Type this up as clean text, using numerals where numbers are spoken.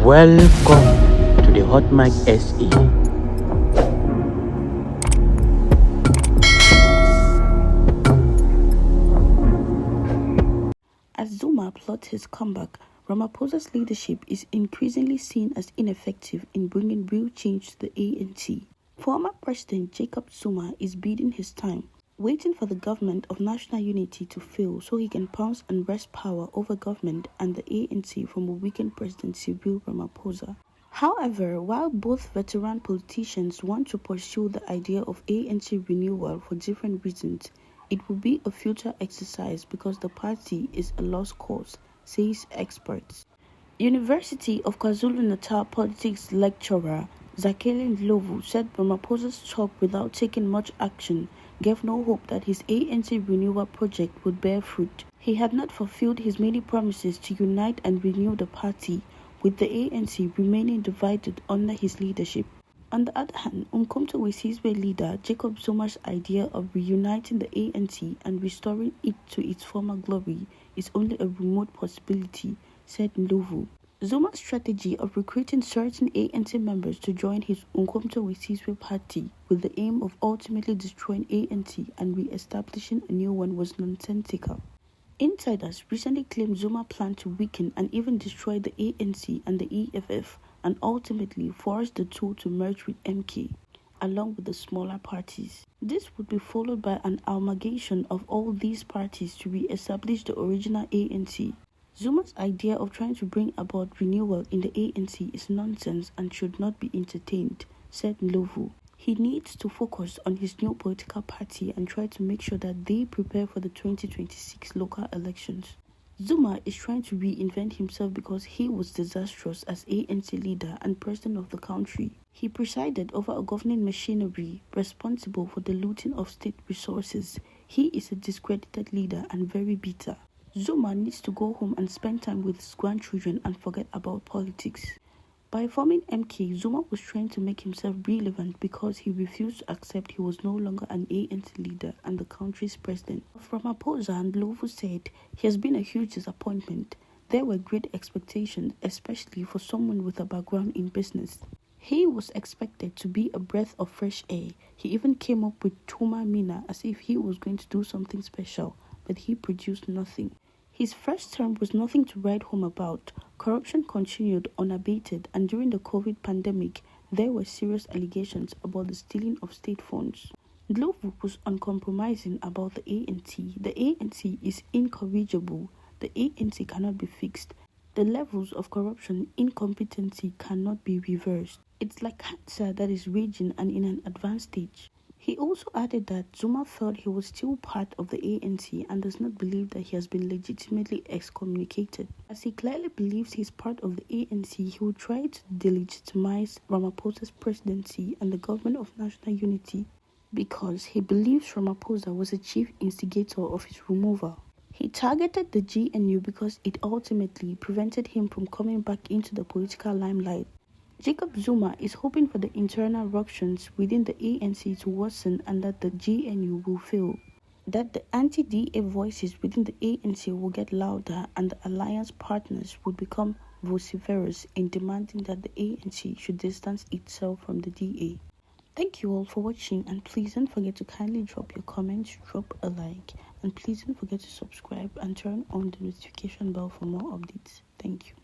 Welcome to the Hot Mic SE. As Zuma plots his comeback, Ramaphosa's leadership is increasingly seen as ineffective in bringing real change to the ANC. Former President Jacob Zuma is biding his time, waiting for the government of national unity to fail so he can pounce and wrest power over government and the ANC from a weakened President Cyril Ramaphosa. However, while both veteran politicians want to pursue the idea of ANC renewal for different reasons, it will be a futile exercise because the party is a lost cause, says experts. University of KwaZulu-Natal politics lecturer Zakhele Ndlovu said Ramaphosa's talk without taking much action gave no hope that his ANC renewal project would bear fruit. He had not fulfilled his many promises to unite and renew the party, with the ANC remaining divided under his leadership. On the other hand, Umkhonto we Sizwe leader Jacob Zuma's idea of reuniting the ANC and restoring it to its former glory is only a remote possibility, said Ndlovu. Zuma's strategy of recruiting certain ANC members to join his Umkhonto we Sizwe party with the aim of ultimately destroying ANC and re-establishing a new one was nonsensical. Insiders recently claimed Zuma planned to weaken and even destroy the ANC and the EFF and ultimately force the two to merge with MK, along with the smaller parties. This would be followed by an amalgamation of all these parties to re-establish the original ANC. Zuma's idea of trying to bring about renewal in the ANC is nonsense and should not be entertained, said Ndlovu. He needs to focus on his new political party and try to make sure that they prepare for the 2026 local elections. Zuma is trying to reinvent himself because he was disastrous as ANC leader and president of the country. He presided over a governing machinery responsible for the looting of state resources. He is a discredited leader and very bitter. Zuma needs to go home and spend time with his grandchildren and forget about politics. By forming MK, Zuma was trying to make himself relevant because he refused to accept he was no longer an ANC leader and the country's president. Ramaphosa and Ndlovu said he has been a huge disappointment. There were great expectations, especially for someone with a background in business. He was expected to be a breath of fresh air. He even came up with Tuma Mina as if he was going to do something special, but he produced nothing. His first term was nothing to write home about. Corruption continued unabated, and during the COVID pandemic, there were serious allegations about the stealing of state funds. Ndlovu was uncompromising about the ANC. The ANC is incorrigible. The ANC cannot be fixed. The levels of corruption, incompetency cannot be reversed. It's like cancer that is raging and in an advanced stage. He also added that Zuma felt he was still part of the ANC and does not believe that he has been legitimately excommunicated. As he clearly believes he is part of the ANC, he will try to delegitimize Ramaphosa's presidency and the government of national unity because he believes Ramaphosa was a chief instigator of his removal. He targeted the GNU because it ultimately prevented him from coming back into the political limelight. Jacob Zuma is hoping for the internal ruptions within the ANC to worsen and that the GNU will fail, that the anti-DA voices within the ANC will get louder and the alliance partners would become vociferous in demanding that the ANC should distance itself from the DA. Thank you all for watching, and please don't forget to kindly drop your comments, drop a like, and please don't forget to subscribe and turn on the notification bell for more updates. Thank you.